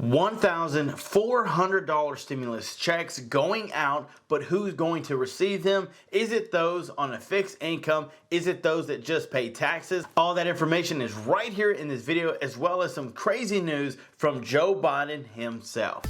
$1,400 stimulus checks going out, but who's going to receive them? Is it those on a fixed income? Is it those that just pay taxes? All that information is right here in this video, as well as some crazy news from Joe Biden himself.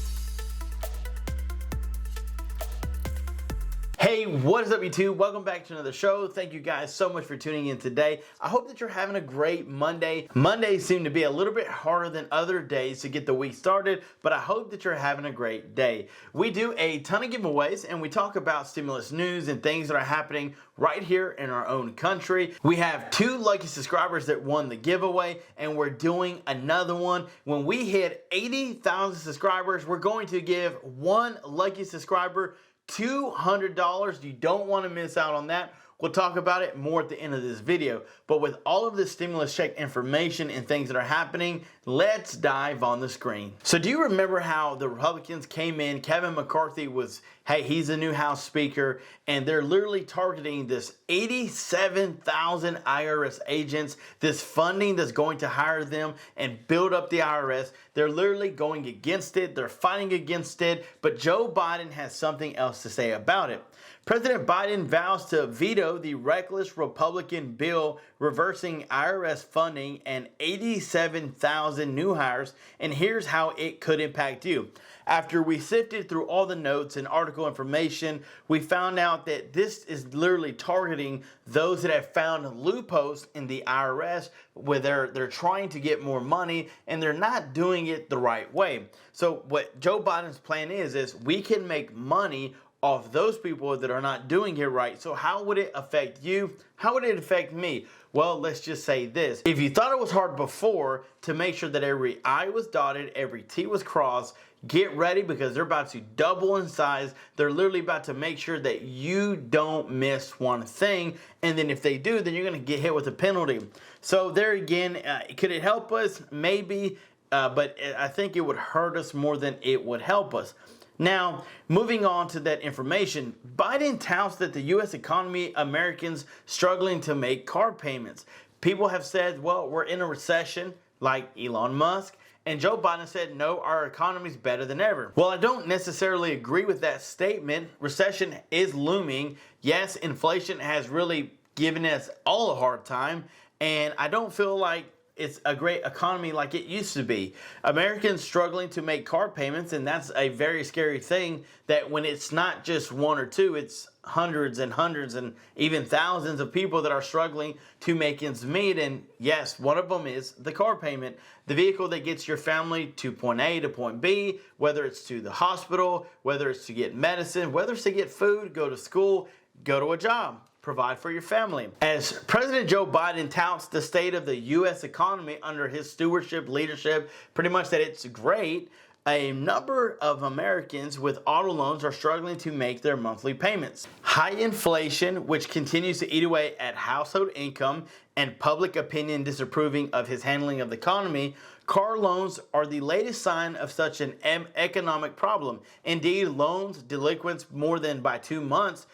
Hey, what is up YouTube? Welcome back to another show. Thank you guys so much for tuning in today. I hope that you're having a great Monday. Mondays seem to be a little bit harder than other days to get the week started, but I hope that you're having a great day. We do a ton of giveaways and we talk about stimulus news and things that are happening right here in our own country. We have 2 lucky subscribers that won the giveaway, and we're doing another one. When we hit 80,000 subscribers, we're going to give 1 lucky subscriber $200. You don't want to miss out on that. We'll talk about it more at the end of this video. But with all of this stimulus check information and things that are happening, let's dive on the screen. So do you remember how the Republicans came in? Kevin McCarthy was, hey, he's the new House Speaker, and they're literally targeting this 87,000 IRS agents, this funding that's going to hire them and build up the IRS. They're literally going against it. They're fighting against it. But Joe Biden has something else to say about it. President Biden vows to veto the reckless Republican bill reversing IRS funding and 87,000 new hires, and here's how it could impact you. After we sifted through all the notes and article information, we found out that this is literally targeting those that have found loopholes in the IRS where they're trying to get more money and they're not doing it the right way. So what Joe Biden's plan is we can make money off those people that are not doing it right. So how would it affect you? How would it affect me? Well, let's just say this. If you thought it was hard before to make sure that every I was dotted, every T was crossed, get ready because they're about to double in size. They're literally about to make sure that you don't miss one thing. And then if they do, then you're going to get hit with a penalty. So there again, could it help us? Maybe, but I think it would hurt us more than it would help us. Now, moving on to that information, Biden touts that the U.S. economy, Americans struggling to make car payments. People have said, well, we're in a recession like Elon Musk. And Joe Biden said, no, our economy is better than ever. Well, I don't necessarily agree with that statement. Recession is looming. Yes, inflation has really given us all a hard time. And I don't feel like it's a great economy like it used to be. Americans struggling to make car payments, and that's a very scary thing, that when it's not just 1 or 2, it's hundreds and hundreds and even thousands of people that are struggling to make ends meet. And yes, one of them is the car payment, the vehicle that gets your family to point A to point B, whether it's to the hospital, whether it's to get medicine, whether it's to get food, go to school, go to a job, provide for your family. As President Joe Biden touts the state of the U.S. economy under his stewardship, leadership, pretty much that it's great, a number of Americans with auto loans are struggling to make their monthly payments. High inflation, which continues to eat away at household income, and public opinion disapproving of his handling of the economy, car loans are the latest sign of such an economic problem. Indeed, loans delinquents more than by 2 months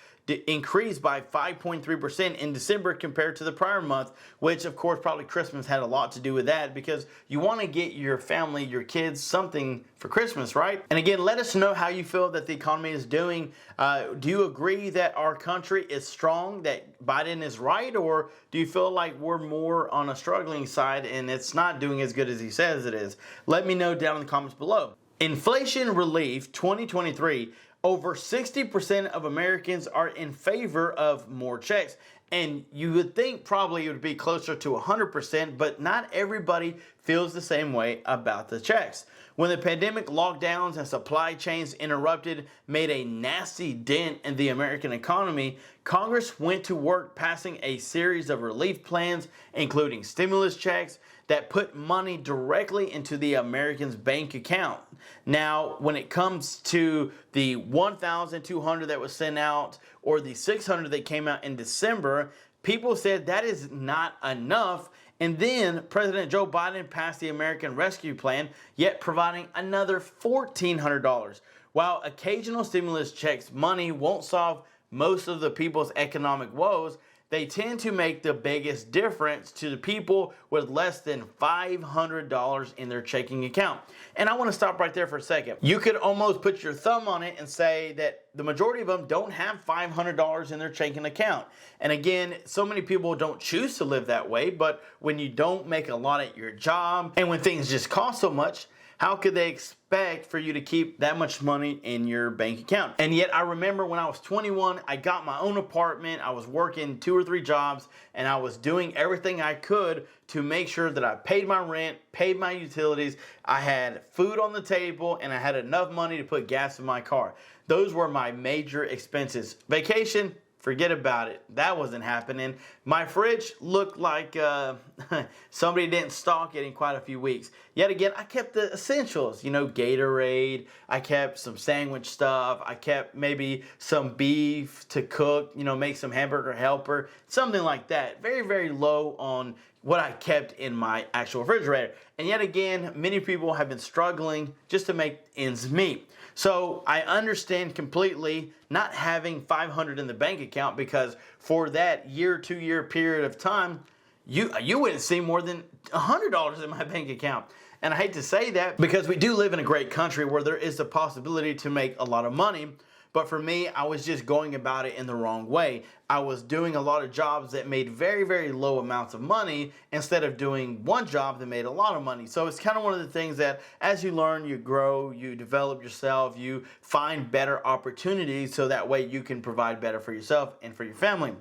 increased by 5.3% in December compared to the prior month, which of course probably Christmas had a lot to do with that, because you want to get your family, your kids, something for Christmas, right? And again, let us know how you feel that the economy is doing. Do you agree that our country is strong, that Biden is right, or do you feel like we're more on a struggling side and it's not doing as good as he says it is? Let me know down in the comments below. Inflation relief 2023. Over 60% of Americans are in favor of more checks. And you would think probably it would be closer to 100%, but not everybody feels the same way about the checks. When the pandemic lockdowns and supply chains interrupted made a nasty dent in the American economy, Congress went to work passing a series of relief plans, including stimulus checks, that put money directly into the American's bank account. Now, when it comes to the 1,200 that was sent out or the 600 that came out in December, people said that is not enough. And then President Joe Biden passed the American Rescue Plan, yet providing another $1,400. While occasional stimulus checks money won't solve most of the people's economic woes, they tend to make the biggest difference to the people with less than $500 in their checking account. And I want to stop right there for a second. You could almost put your thumb on it and say that the majority of them don't have $500 in their checking account. And again, so many people don't choose to live that way, but when you don't make a lot at your job and when things just cost so much, how could they expect for you to keep that much money in your bank account? And yet I remember when I was 21, I got my own apartment, I was working 2 or 3 jobs, and I was doing everything I could to make sure that I paid my rent, paid my utilities, I had food on the table, and I had enough money to put gas in my car. Those were my major expenses. Vacation, forget about it. That wasn't happening. My fridge looked like somebody didn't stock it in quite a few weeks. Yet again, I kept the essentials, you know, Gatorade. I kept some sandwich stuff. I kept maybe some beef to cook, you know, make some hamburger helper, something like that. Very, very low on what I kept in my actual refrigerator. And yet again, many people have been struggling just to make ends meet. So I understand completely not having $500 in the bank account, because for that year, 2 year period of time, you wouldn't see more than $100 in my bank account. And I hate to say that because we do live in a great country where there is the possibility to make a lot of money. But for me, I was just going about it in the wrong way. I was doing a lot of jobs that made very, very low amounts of money instead of doing one job that made a lot of money. So it's kind of one of the things that as you learn, you grow, you develop yourself, you find better opportunities so that way you can provide better for yourself and for your family.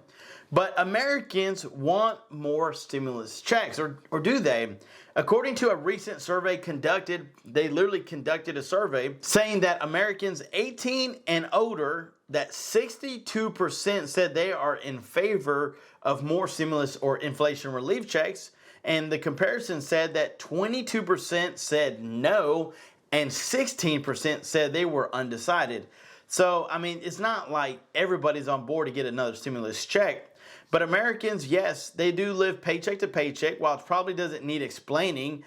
But Americans want more stimulus checks, or do they? According to a recent survey conducted, they literally conducted a survey saying that Americans 18 and older, that 62% said they are in favor of more stimulus or inflation relief checks. And the comparison said that 22% said no and 16% said they were undecided. So, I mean, it's not like everybody's on board to get another stimulus check. But Americans, yes, they do live paycheck to paycheck. While it probably doesn't need explaining,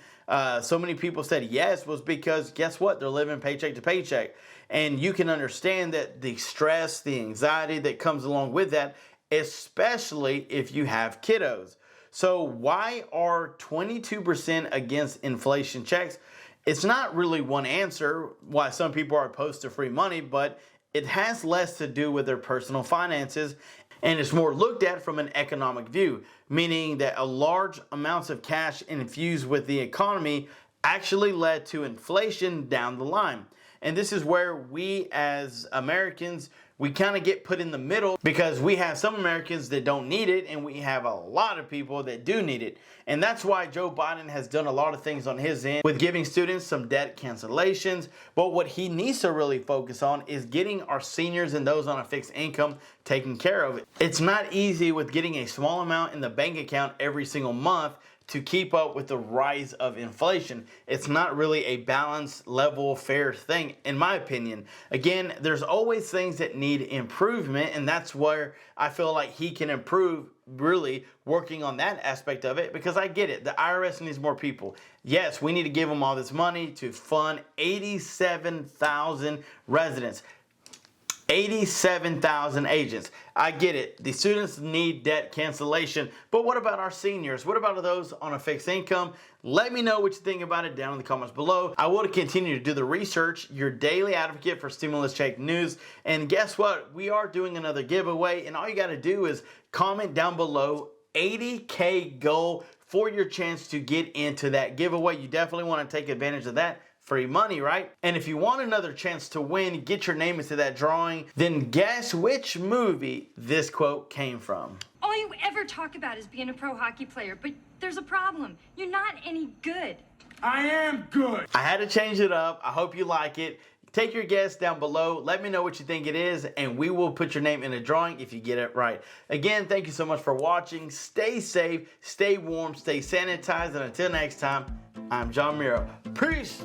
so many people said yes was because, guess what? They're living paycheck to paycheck. And you can understand that the stress, the anxiety that comes along with that, especially if you have kiddos. So why are 22% against inflation checks? It's not really one answer why some people are opposed to free money, but it has less to do with their personal finances. And it's more looked at from an economic view, meaning that a large amounts of cash infused with the economy actually led to inflation down the line. And this is where we as Americans, we kind of get put in the middle, because we have some Americans that don't need it and we have a lot of people that do need it. And that's why Joe Biden has done a lot of things on his end with giving students some debt cancellations. But what he needs to really focus on is getting our seniors and those on a fixed income taken care of. It's not easy with getting a small amount in the bank account every single month to keep up with the rise of inflation. It's not really a balanced, level, fair thing, in my opinion. Again, there's always things that need improvement, and that's where I feel like he can improve, really working on that aspect of it, because I get it. The IRS needs more people. Yes, we need to give them all this money to fund 87,000 residents. 87,000 agents. I get it. The students need debt cancellation, but what about our seniors? What about those on a fixed income? Let me know what you think about it down in the comments below. I will continue to do the research, your daily advocate for stimulus check news. And guess what? We are doing another giveaway, and all you got to do is comment down below 80K goal for your chance to get into that giveaway. You definitely want to take advantage of that. Free money, right? And if you want another chance to win, get your name into that drawing, then guess which movie this quote came from. All you ever talk about is being a pro hockey player, but there's a problem. You're not any good. I am good. I had to change it up. I hope you like it. Take your guess down below. Let me know what you think it is, and we will put your name in a drawing if you get it right. Again, thank you so much for watching. Stay safe, stay warm, stay sanitized, and until next time, I'm John Miro. Peace.